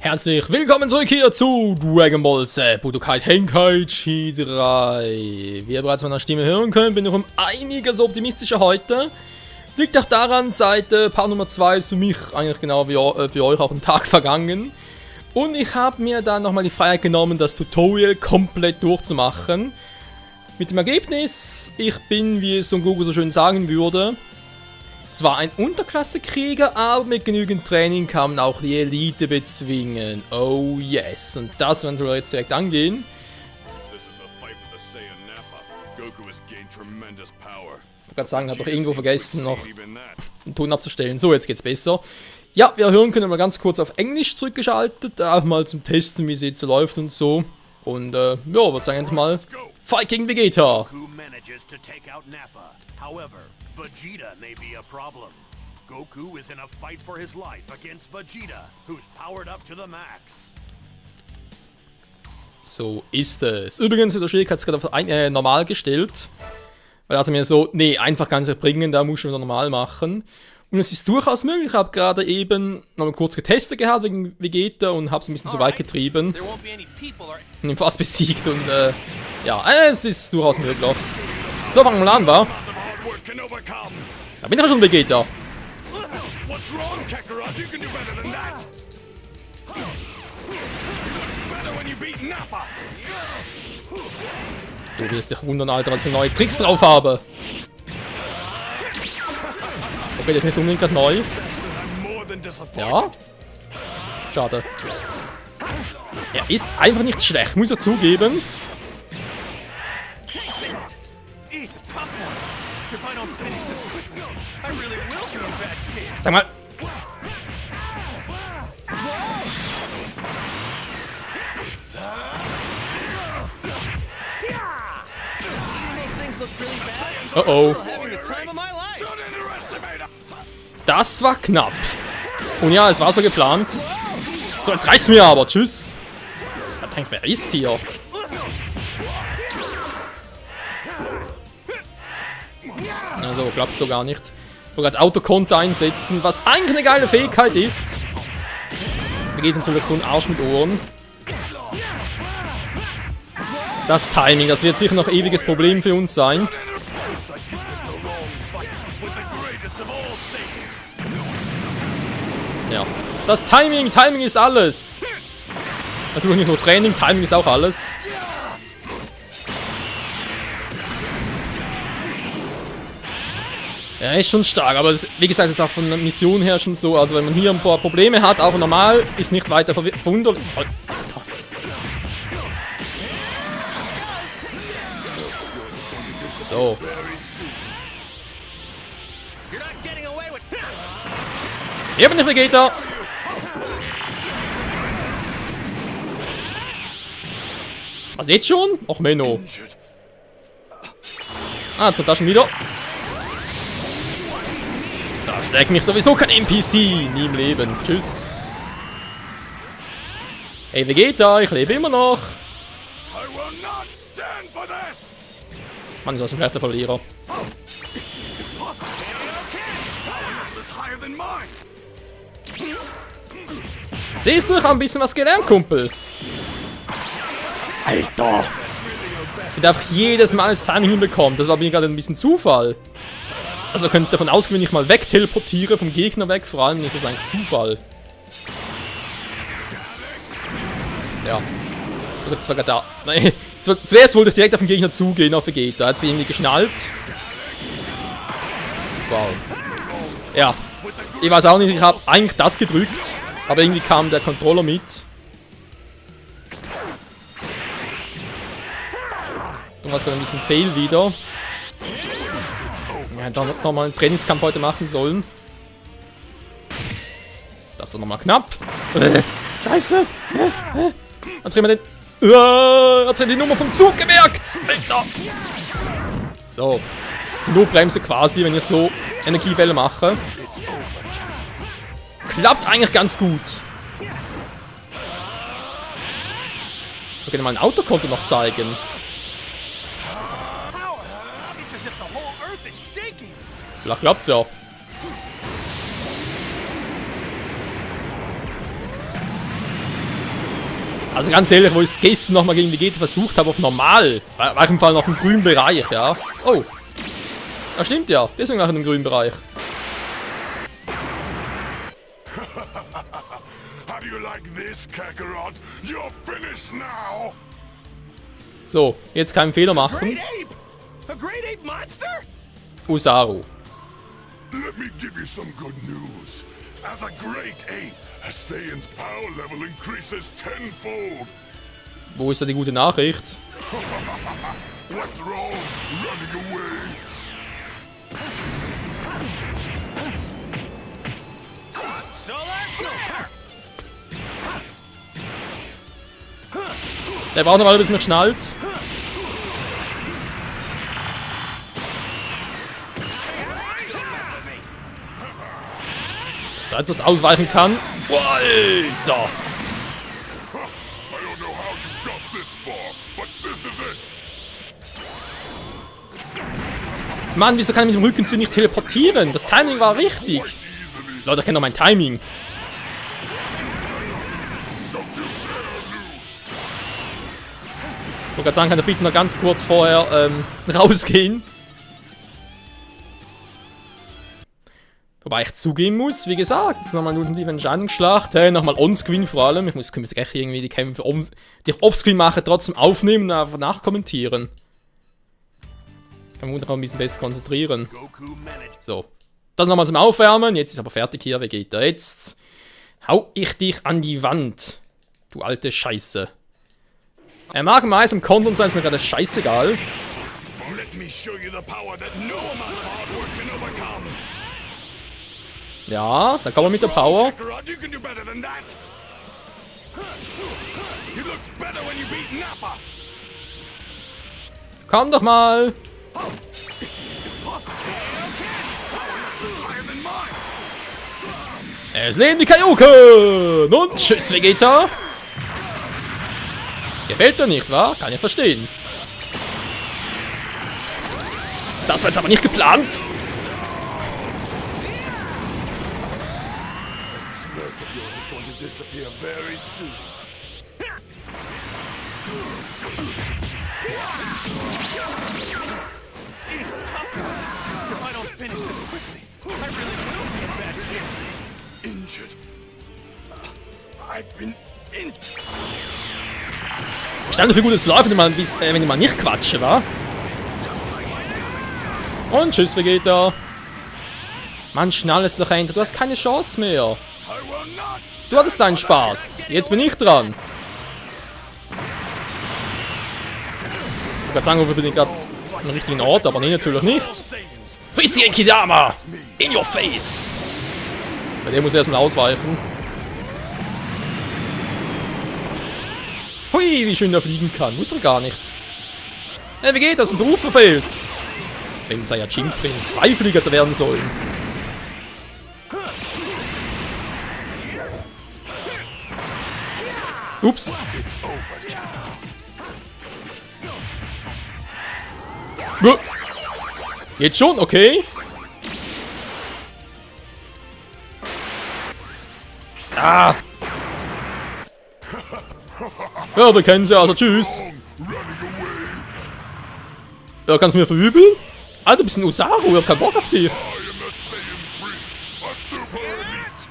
Herzlich willkommen zurück hier zu Dragon Ball Z Budokai Tenkaichi 3. Wie ihr bereits von der Stimme hören könnt, bin ich um einiges optimistischer heute. Liegt auch daran, seit Part Nummer 2 ist für mich eigentlich genau wie für euch auch ein Tag vergangen. Und ich habe mir dann nochmal die Freiheit genommen, das Tutorial komplett durchzumachen. Mit dem Ergebnis, ich bin, wie es Son Goku so schön sagen würde, zwar ein Unterklassekrieger, aber mit genügend Training kann man auch die Elite bezwingen. Oh yes. Und das werden wir jetzt direkt angehen. Ich wollte gerade sagen, ich habe doch irgendwo vergessen, noch einen Ton abzustellen. So, jetzt geht's besser. Ja, wie ihr hören könnt, mal ganz kurz auf Englisch zurückgeschaltet. Auch mal zum Testen, wie es jetzt so läuft und so. Und ja, würde sagen, endlich mal Fight gegen Vegeta. Vegeta may be a problem. Goku is in a fight for his life against Vegeta, who's powered up to the max. So ist es. Übrigens wird der Schwierigkeitsgrad auf normal gestellt. Weil er hatte mir so, nee, einfach ganz erbringen, da muss ich wieder normal machen. Und es ist durchaus möglich. Ich habe gerade eben noch mal kurz getestet gehabt wegen Vegeta und habe es ein bisschen zu weit getrieben. Und ihn fast besiegt und ja, es ist durchaus möglich. So, fangen wir an, wa? Da bin ich ja schon Vegeta. Du wirst dich wundern, Alter, was für neue Tricks drauf habe. Okay, das ist nicht unbedingt gerade neu. Ja. Schade. Er ist einfach nicht schlecht, muss er zugeben. Sag mal. Oh oh. Das war knapp. Und ja, es war so geplant. So, jetzt reicht's mir aber. Tschüss. Ich hab gedacht, wer ist hier? Also, klappt so gar nicht. Ich wollte gerade Autokonto einsetzen, was eigentlich eine geile Fähigkeit ist. Da geht natürlich so ein Arsch mit Ohren. Das Timing, das wird sicher noch ein ewiges Problem für uns sein. Ja, das Timing ist alles. Natürlich nicht nur Training, Timing ist auch alles. Ja, ist schon stark, aber das, wie gesagt, ist auch von der Mission her schon so. Also wenn man hier ein paar Probleme hat, auch normal, ist nicht weiter verwunderlich. So. Hier bin ich Vegeta. Was, jetzt schon? Och, Menno. Ah, jetzt kommt das schon wieder. Da schlägt mich sowieso kein NPC. Nie im Leben. Tschüss. Hey Vegeta, ich lebe immer noch. Mann, ist das ein schlechter Verlierer. Siehst du, ich habe ein bisschen was gelernt, Kumpel. Alter. Ich darf jedes Mal Sun hinbekommen. Das war mir gerade ein bisschen Zufall. Also könnt ihr davon ausgehen, wenn ich mal wegteleportiere vom Gegner weg, vor allem ist das eigentlich Zufall. Ja. Ich zwar da. Nein, zuerst wollte ich direkt auf den Gegner zugehen, auf Vegeta. Da hat sie irgendwie geschnallt. Wow. Ja. Ich weiß auch nicht, ich habe eigentlich das gedrückt. Aber irgendwie kam der Controller mit. Dann war es gerade ein bisschen fail wieder. Ja, da noch mal einen Trainingskampf heute machen sollen. Das war nochmal knapp. Scheiße! Jetzt kriegen wir den. Jetzt haben die Nummer vom Zug gemerkt! Alter! So. Notbremse quasi, wenn ich so Energiewelle mache. Klappt eigentlich ganz gut. Ich kann mal ein Autokonto noch zeigen. Vielleicht klappt's ja. Also ganz ehrlich, wo ich es gestern nochmal gegen Vegeta versucht habe auf normal, war ich im Fall noch im grünen Bereich, ja. Oh. Ja, stimmt ja. Deswegen war ich im grünen Bereich. How do you like this, Kakarot? You're finished now. So, jetzt keinen Fehler machen. Great ape! A great ape monster? Usaru. Let me give you some good news. As a great ape, a Saiyan's power level increases tenfold. Wo ist da die gute Nachricht? What's wrong? Running away? Solar flare! Der braucht noch mal, bis mich schnallt. So etwas ausweichen kann. Boah, Alter! I don't know how you got this far, but this is it. Mann, wieso kann ich mit dem Rücken zu nicht teleportieren? Das Timing war richtig. Quite easily. Leute, ich kenne doch mein Timing. Don't you dare lose. Ich wollte gerade sagen, kann der bitte noch ganz kurz vorher rausgehen. Wobei ich zugeben muss, wie gesagt, jetzt nochmal eine die Entscheidungsschlacht, hey, nochmal onscreen vor allem. Ich muss gleich irgendwie die Kämpfe, die ich offscreen mache, trotzdem aufnehmen und einfach nachkommentieren. Ich kann mich noch ein bisschen besser konzentrieren. Goku managed. So. Das nochmal zum Aufwärmen. Jetzt ist aber fertig hier. Vegeta. Jetzt hau ich dich an die Wand. Du alte Scheiße. Er mag Mais im Konto und sein, ist mir gerade scheißegal. Let me show you the power that no amount of hard work can overcome. Ja, da kommen wir mit der Power. Kakarot, you can do better than that. You looked better when you beat Nappa. Komm doch mal. Impossible. His power level is higher than mine. Es leben die Kaioken. Und tschüss, Vegeta. Gefällt dir nicht, wa? Kann ich verstehen. Das war jetzt aber nicht geplant. That smirk of yours is going to disappear very soon. He's a tough one. If I don't finish this quickly, I really will be in bad shape. Injured. I've been injured. Ich stelle dafür gut, es läuft, wenn ich mal nicht quatsche, wa? Und tschüss, Vegeta. Mann, schnall es doch ein. Du hast keine Chance mehr. I will not. Du hattest deinen Spaß. Jetzt bin ich dran. Ich wollte sagen, bin ich gerade am richtigen Ort, aber nee, natürlich nicht. Saiyans. Friss die Enkidama! In your face! Bei dem muss er erstmal ausweichen. Hui, wie schön er fliegen kann. Muss er gar nicht. Hey, wie geht das? Ein Beruf verfehlt. Wenn Saiyajin Prinz Freiflieger werden sollen. Ups. It's over, Kakarot. Buh. Jetzt schon? Okay. Ah. Ja, wir kennen sie, also tschüss. Running away. Ja, kannst du mir verübeln? Alter, du bist ein Usaru, ich hab keinen Bock auf dich. I am the Saiyan Prince, a super elite.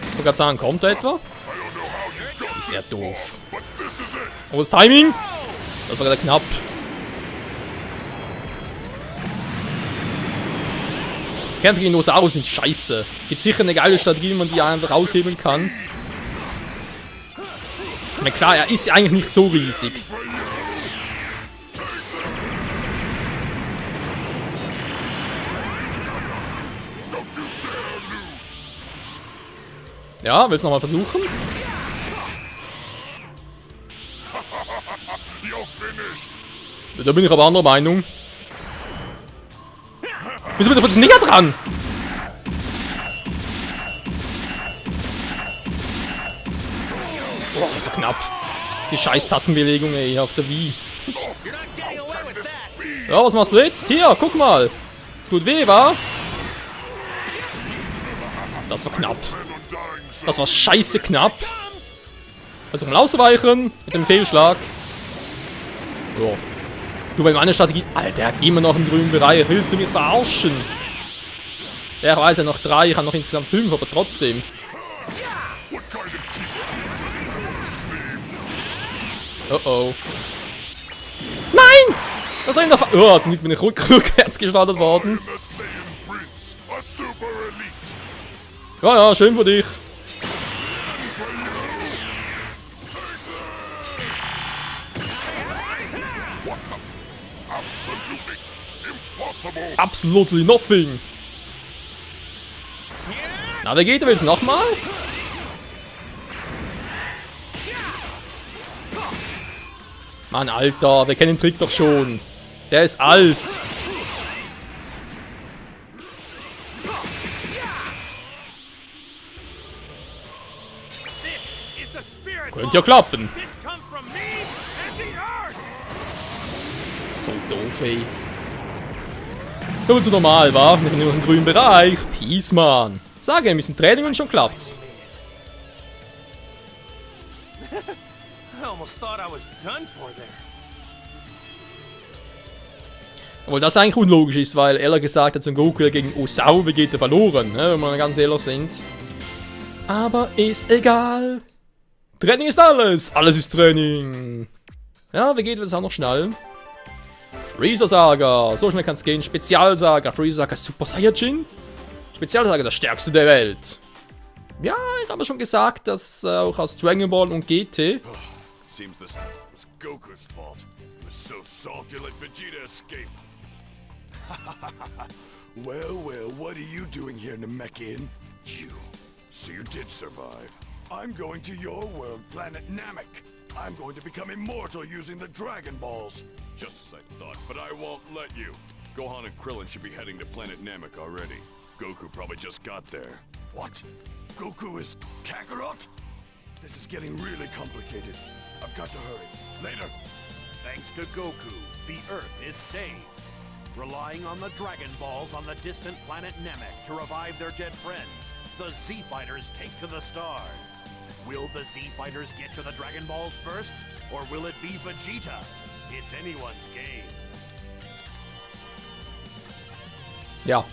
Ich wollte gerade sagen, kommt er etwa? I don't know how you got Ist der this far, doof. but this is it. Oh, das Timing? Das war gerade knapp. Kämpfe gegen Usaru sind scheiße. Gibt sicher eine geile Strategie, wie man die einfach raushebeln kann. Ich meine, klar, er ist ja eigentlich nicht so riesig. For you. Take that. Don't you dare lose. Ja, willst du nochmal versuchen? You're finished. Da bin ich aber anderer Meinung. Wieso bin ich plötzlich näher dran? Boah, so knapp. Die scheiß Tassenbelegung, ey, auf der Wii. You're not getting away with that. Ja, was machst du jetzt? Hier, guck mal. Tut weh, wa? Das war knapp. Men are dying slow. Das war scheiße knapp. Versuchen auszuweichen mit dem Fehlschlag. So. Du, wenn meine Strategie... Alter, der hat immer noch einen grünen Bereich. Willst du mich verarschen? Wer weiß, er noch 3, ich habe noch insgesamt 5, aber trotzdem. What kind of cheap trick does he have on his sleeve? Oh oh. Nein! Was soll ich noch... Oh, zum Glück bin ich rückwärts gestartet worden. I am the Saiyan Prince, a super elite. Ja, ja, schön für dich. And for you, take this. What the? Absolutely impossible. Absolutely nothing. Na, Vegeta, willst du nochmal? Mann, Alter, wir kennen den Trick doch schon. Der ist alt. This is the spirit. Könnte ja klappen. This comes from me and the earth. So doof, ey. So zu normal, wa? Wir sind nur im grünen Bereich. Peace, man. Sage, ein bisschen Training und schon klappt's. I almost thought I was done for there. Obwohl das eigentlich unlogisch ist, weil ehrlich gesagt hat Son Goku ja gegen Osao Vegeta verloren, ne, wenn wir ganz ehrlich sind. Aber ist egal. Training ist alles. Alles ist Training. Ja, Vegeta wird es auch noch schnallen. Freezer Saga. So schnell kann es gehen. Spezialsaga. Freezer Saga Super Saiyajin. Spezialsaga, der stärkste der Welt. Ja, ich habe schon gesagt, dass auch aus Dragon Ball und GT. Seems this was Goku's fault. He was so soft, you let Vegeta escape. Well, well, what are you doing here, Namekian? You. So you did survive. I'm going to your world, planet Namek. I'm going to become immortal using the Dragon Balls. Just as I thought, but I won't let you. Gohan and Krillin should be heading to planet Namek already. Goku probably just got there. What? Goku is Kakarot? This is getting really complicated. I've got to hurry. Later. Thanks to Goku, the Earth is saved. Relying on the Dragon Balls on the distant planet Namek to revive their dead friends, the Z-Fighters take to the stars. Will the Z-Fighters get to the Dragon Balls first? Or will it be Vegeta? It's anyone's game. Ja.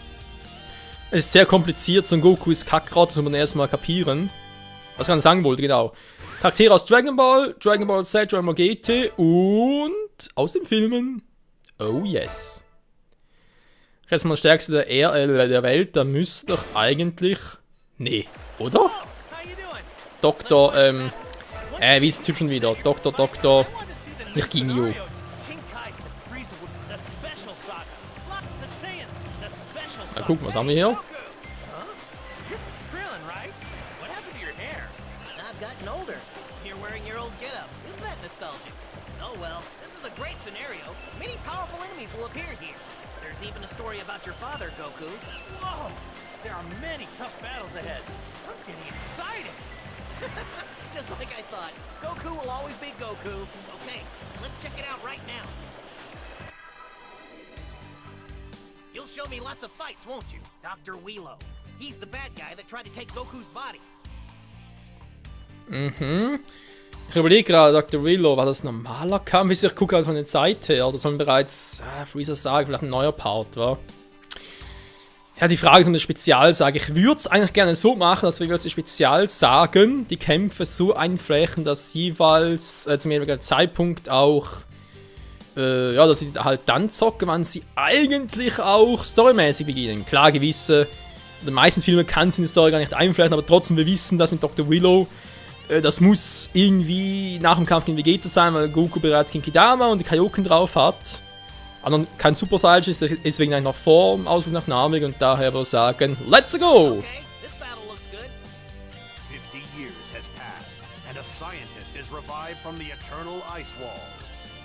Es ist sehr kompliziert. Son Goku ist Kakarot, das muss man erstmal kapieren. Was ich gerade sagen wollte, genau. Charaktere aus Dragon Ball Z, Dragon Ball GT und aus den Filmen. Oh yes. Jetzt mal der stärkste der Welt, da müsste doch eigentlich... Nee, oder? Dr. Wie ist der Typ schon wieder? Dr. Nicht Ginyu. Na gucken, was haben wir hier? Even a story about your father, Goku. Whoa! There are many tough battles ahead. I'm getting excited. Just like I thought. Goku will always be Goku. Okay, let's check it out right now. You'll show me lots of fights, won't you? Dr. Wheelo. He's the bad guy that tried to take Goku's body. Mhm. Ich überlege gerade, Dr. Wheelo, war das normaler Kampf? Ich gucke halt von der Seite her, oder sollen bereits Freezer Saga vielleicht ein neuer Part war? Ja, die Frage ist um die Spezialsage. Ich würde es eigentlich gerne so machen, dass wir jetzt die Spezialsagen, die Kämpfe so einflächen, dass jeweils zum jeweiligen Zeitpunkt auch, ja, dass sie halt dann zocken, wann sie eigentlich auch storymäßig beginnen. Klar, gewisse, in den meisten Filmen kann sie in die Story gar nicht einflächen, aber trotzdem, wir wissen, dass mit Dr. Wheelo das muss irgendwie nach dem Kampf gegen Vegeta sein, weil Goku bereits Genkidama und die Kaioken drauf hat. Aber kein Super Saiyajin ist deswegen eigentlich noch vor dem Ausflug nach Namek und daher würde ich sagen, let's go! Okay, this battle looks good. 50 years has passed, and a scientist is revived from the eternal ice wall.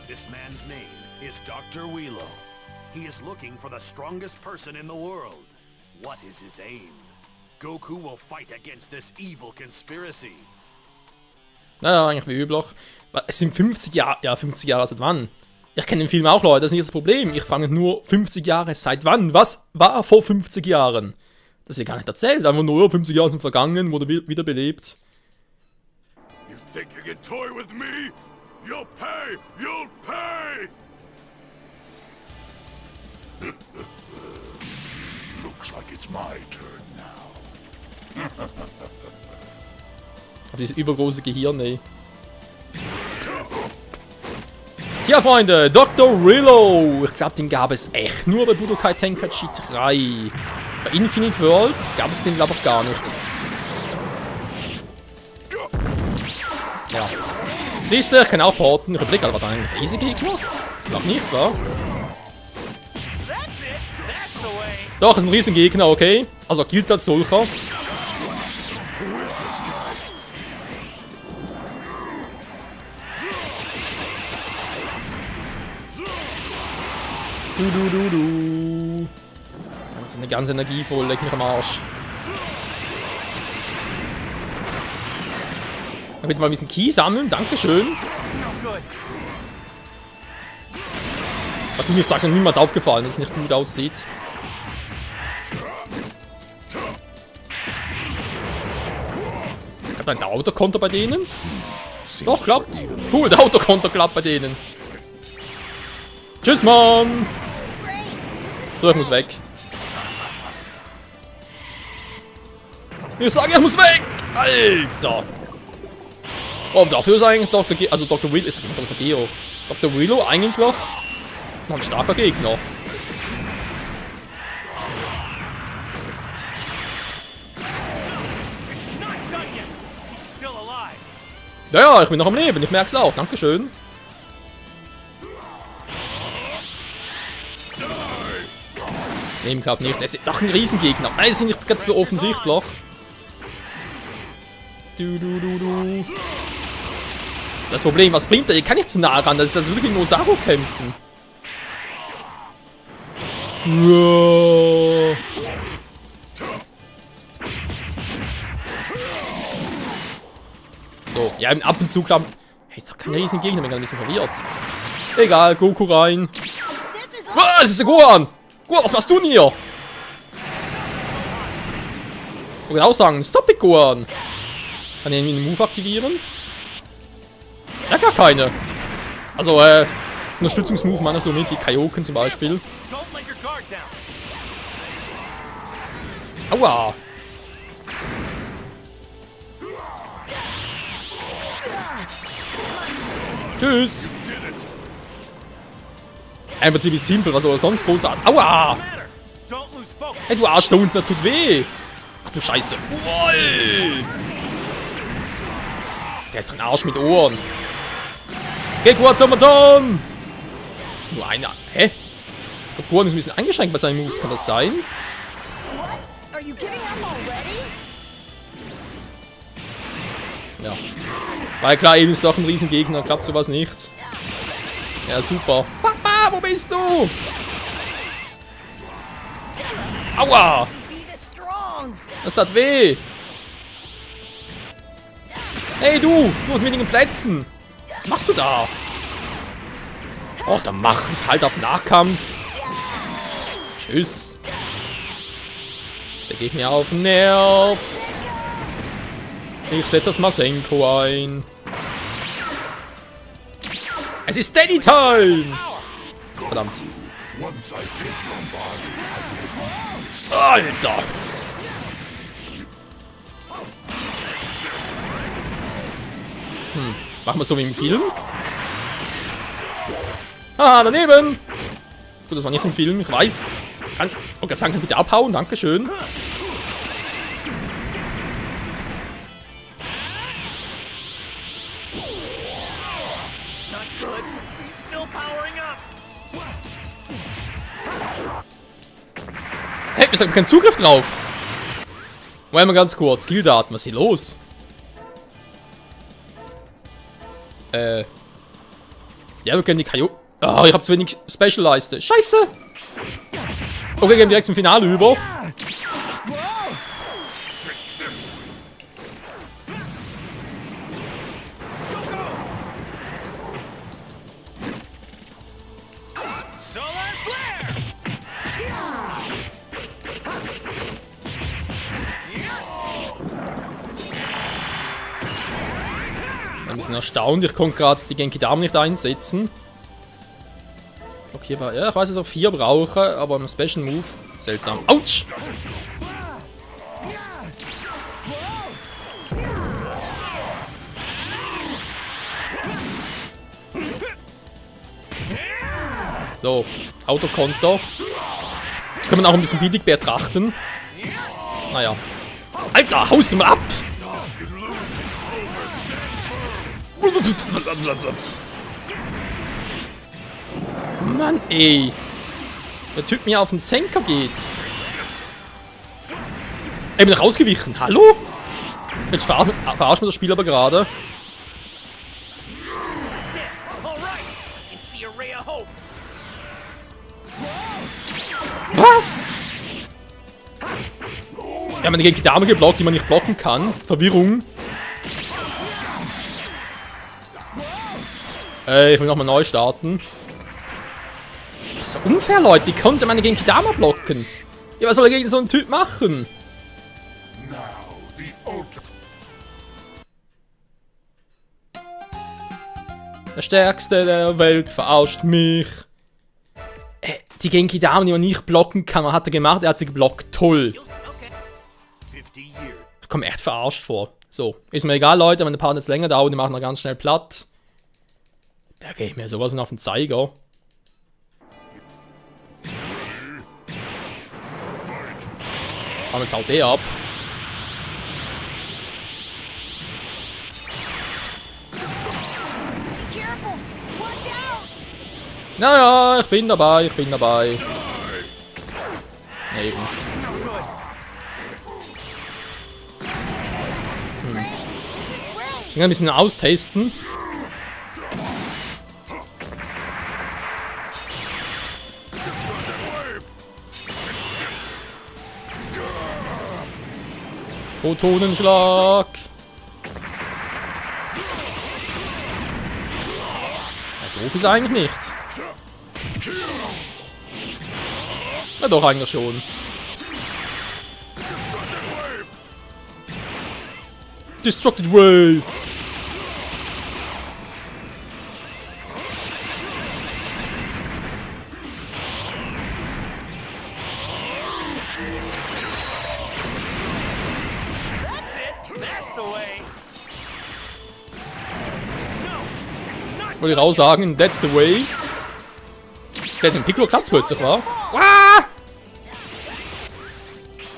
This man's name is Dr. Wheelo. He is looking for the strongest person in the world. What is his aim? Goku will fight against this evil conspiracy. Naja, eigentlich wie üblich. Es sind 50 Jahre, ja 50 Jahre seit wann? Ich kenne den Film auch, Leute, das ist nicht das Problem. Ich frage nur 50 Jahre seit wann? Was war vor 50 Jahren? Das wird gar nicht erzählt, einfach nur 50 Jahre sind vergangen, wurde wiederbelebt. Think you can toy with me? You'll pay! You'll pay! Looks like it's my turn now. Aber dieses übergroße Gehirn, ey. Tja, Freunde, Dr. Rillo. Ich glaube, den gab es echt nur bei Budokai Tenkaichi 3. Bei Infinite World gab es den, glaube ich, gar nicht. Ja. Siehst du, ich kann auch porten. Republik, aber war da ein Riesengegner? Ich glaube nicht, wa? Doch, ist ein Riesengegner, okay. Also gilt als solcher. Who is this guy? Du. Das ist eine ganz energievoll, leck mich am Arsch. Damit mal ein bisschen Key sammeln, dankeschön. Was du mir sagst, ist mir niemals aufgefallen, dass es nicht gut aussieht. Klappt ein Autokonter bei denen? Doch, klappt. Cool, der Autokonter klappt bei denen. Tschüss, Mann! So, ich muss weg. Ich sage, ich muss weg! Alter! Oh, dafür ist eigentlich Dr. Willow, ich sag immer Dr. Geo. Dr. Willow eigentlich noch ein starker Gegner. Ja, ich bin noch am Leben, ich merk's auch, dankeschön. Nehmen glaub nicht, es ist doch ein Riesengegner. Nein, es ist nicht ganz so offensichtlich. Du. Das Problem, was bringt er? Ich kann nicht zu nah ran, das ist also wirklich nur Sago kämpfen. Ja. So, ja, ab und zu klappen. Hey, ist doch kein Riesengegner, bin gerade ein bisschen verwirrt. Egal, Goku rein. Was ist der Gohan? Gohan, was machst du denn hier? Ich würde auch sagen, stop it, Gohan. Kann ich irgendwie einen Move aktivieren? Ja, gar keine. Also, Unterstützungsmove meiner so mit wie Kaioken zum Beispiel. Aua. Tschüss. Einfach ziemlich simpel, was soll er sonst groß an? Aua. Hey, du Arsch da unten, das tut weh. Ach du Scheiße. Uoi. Der ist ein Arsch mit Ohren. Geh kurz, Amazon! Nur einer. Hä? Ich glaube, Gohan ist ein bisschen eingeschränkt bei seinen Moves. Kann das sein? Ja. Weil klar, eben ist doch ein Riesengegner. Klappt sowas nicht. Ja, super. Papa, wo bist du? Aua! Das tat weh. Hey du hast mit den Plätzen. Was machst du da? Oh, dann mach ich halt auf Nahkampf. Tschüss. Der geht mir auf den Nerv. Ich setze das Masenko ein. Es ist Steady Time! Verdammt. Alter! Machen wir so wie im Film? Ah, daneben! Gut, das war nicht im Film, ich weiß. Kann Gott sagen, bitte abhauen, dankeschön. Hey, wir haben keinen Zugriff drauf. Wollen wir ganz kurz. Skilldaten, was ist hier los? Ja, wir können die Kaio. Oh, ich hab zu wenig Special-Leiste. Scheiße! Okay, gehen direkt zum Finale über. Ein bisschen erstaunt, ich konnte gerade die Genki Dame nicht einsetzen. Okay, ja, ich weiß, dass ich auch 4 brauche, aber im Special Move. Seltsam. Autsch! So, Autokonto. Kann man auch ein bisschen billig betrachten. Naja. Alter, haust du mal ab! Mann, ey. Der Typ mir auf den Senker geht. Ey, bin ich rausgewichen. Hallo? Jetzt verarscht mir das Spiel aber gerade. That's it. All right. I can see a ray of hope. Was? Ja, man gegen die Dame geblockt, die man nicht blocken kann. Verwirrung. Ich will nochmal neu starten. Das ist doch unfair, Leute. Wie konnte man gegen Kidama blocken? Ja, was soll er gegen so einen Typ machen? Der Stärkste der Welt verarscht mich. Die Genki Dame, die man nicht blocken kann, was hat er gemacht? Er hat sie geblockt. Toll. Okay. 50 years. Ich komme echt verarscht vor. So, ist mir egal, Leute, wenn der Part jetzt länger dauert, die machen wir ganz schnell platt. Da gehe ich mir sowas auf den Zeiger. Aber jetzt haut der ab. Be careful! Watch out! Naja, ich bin dabei, ich bin dabei. Nee, eben. Great! This is great! Ich will ein bisschen austesten. Photonenschlag. Ja, doof ist eigentlich nicht. Ja, doch, eigentlich schon. Destructed Wave. That's it. That's the way. No, it's not. Wollte ich auch sagen, that's the way. Der den Piccolo klappt plötzlich, wa? Ah!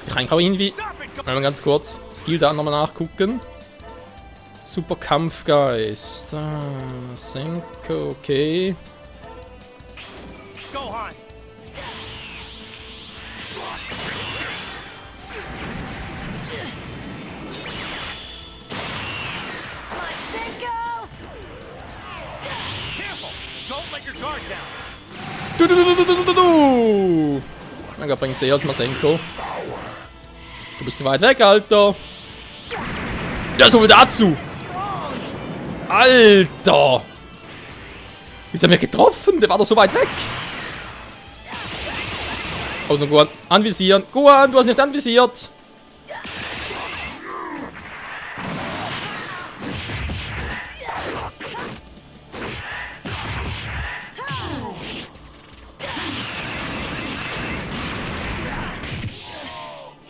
Ich kann auch irgendwie. Stop it. Go. Mal ganz kurz. Skilldaten nochmal nachgucken. Super Kampfgeist. Senko, okay. Gohan. My Senko! Careful. Don't let your guard down. Du. Dann bringst du erstmal Senko. Du bist zu weit weg, Alter. Ja, so viel dazu. Alter. Wie ist er mir getroffen? Der war doch so weit weg. Also Gohan, anvisieren. Gohan, du hast nicht anvisiert.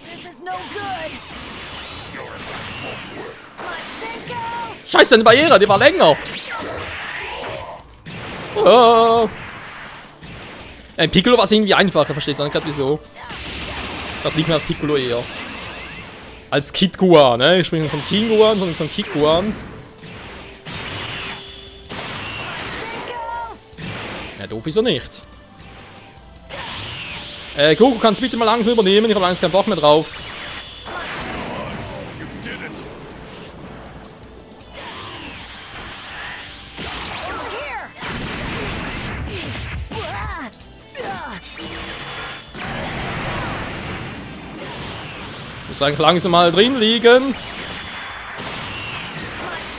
This is no good! My Senko! Scheiße, eine Barriere, die war länger. Oh. Piccolo war es irgendwie einfacher, verstehst du nicht gerade wieso? Das liegt mir auf Piccolo eher. Als Kid Gohan, ne? Ich spreche nicht von Teen Gohan, sondern von Kid Gohan. Ja, doof ist er nicht. Goku, kannst du bitte mal langsam übernehmen? Ich habe langsam keinen Bock mehr drauf. You did it! Over here! Muss eigentlich langsam mal drin liegen. My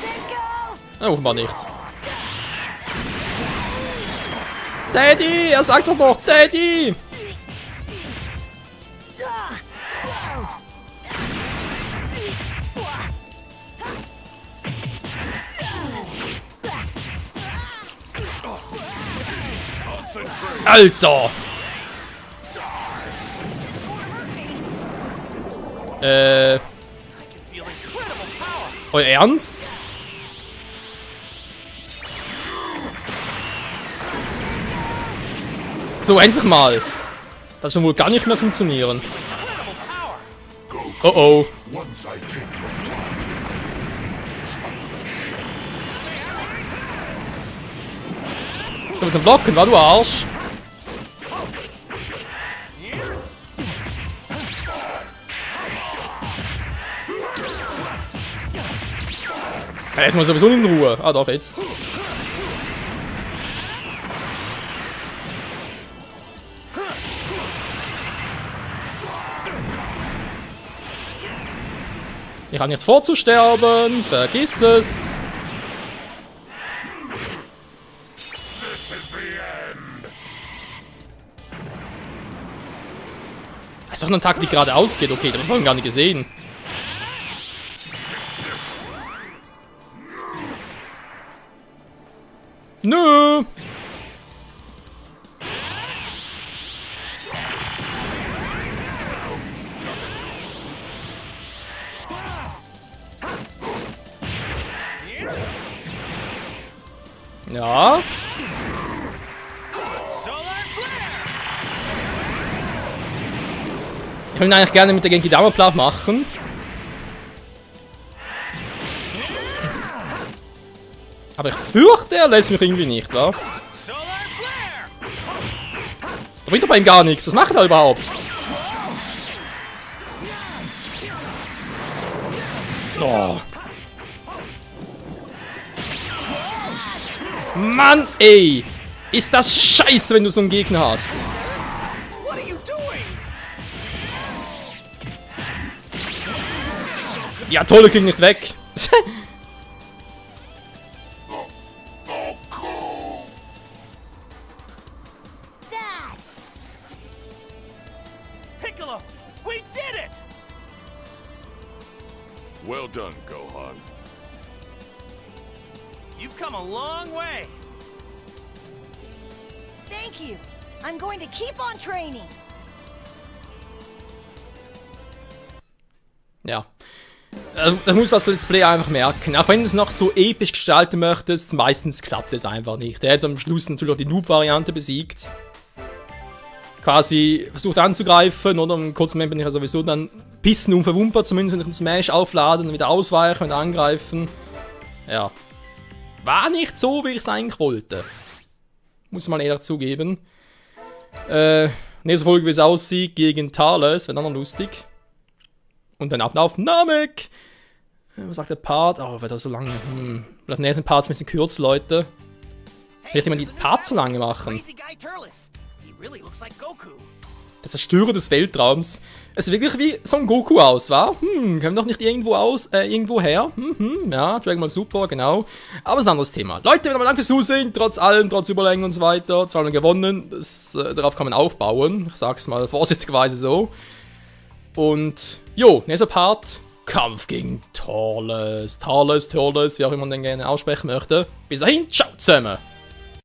Senko! Ja, offenbar nicht. Daddy! Er sagt's doch noch! Daddy! Concentrate! Alter! This won't hurt me. I can feel incredible power. Euer Ernst? So, endlich mal. Das schon wohl gar nicht mehr funktionieren. Incredible power. Oh oh. Once I take your body, this ugly shit. Komm zum Blocken, war du Arsch? Ja, jetzt mal sowieso in Ruhe. Ah doch, jetzt. Ich habe nicht vor zu sterben, vergiss es. This is the end! Das ist doch eine Taktik, die gerade ausgeht. Okay, da haben wir vorhin gar nicht gesehen. Nö. Ja. Solar Flare. Ich will ihn eigentlich gerne mit der Genki Dama Plat machen. Aber ich fürchte, er lässt mich irgendwie nicht, wa? Solar Flare. Da bringt er bei ihm gar nichts. Was macht er überhaupt? Oh. Mann, ey! Ist das scheiße, wenn du so einen Gegner hast. What are you doing? Ja, toll, krieg nicht weg. Dad! Piccolo, we did it. Well done, Gohan. You've come a long way. Thank you. I'm going to keep on training. Ja. Das muss das Let's Play einfach merken. Auch wenn du es noch so episch gestalten möchtest, meistens klappt es einfach nicht. Er hat am Schluss natürlich auch die Noob-Variante besiegt. Quasi versucht anzugreifen, oder im kurzen Moment bin ich ja sowieso dann ein bisschen unverwundbar, zumindest wenn ich den Smash aufladen und wieder ausweichen und angreifen. Ja. War nicht so, wie ich es eigentlich wollte. Muss man ehrlich zugeben. Nächste Folge, wie es aussieht, gegen Thales, wäre dann noch lustig. Und dann ab auf Namek! Was sagt der Part? Oh, wird das so lange. Vielleicht nächsten Parts ein bisschen kürzer, Leute. Vielleicht jemand die Parts so lange machen. Crazy guy Turles. He really looks like Goku. Der Zerstörer des Weltraums. Es sieht wirklich wie Son Goku aus, wa? Können wir doch nicht irgendwo her? Ja, Dragon Ball Super, genau. Aber es ist ein anderes Thema. Leute, wenn wir danke fürs Zusehen, trotz allem, trotz Überlängen und so weiter. 2 gewonnen, darauf kann man aufbauen. Ich sag's mal vorsichtigerweise so. Und, jo, nächster Part, Kampf gegen Thales, wie auch immer man den gerne aussprechen möchte. Bis dahin, ciao zusammen!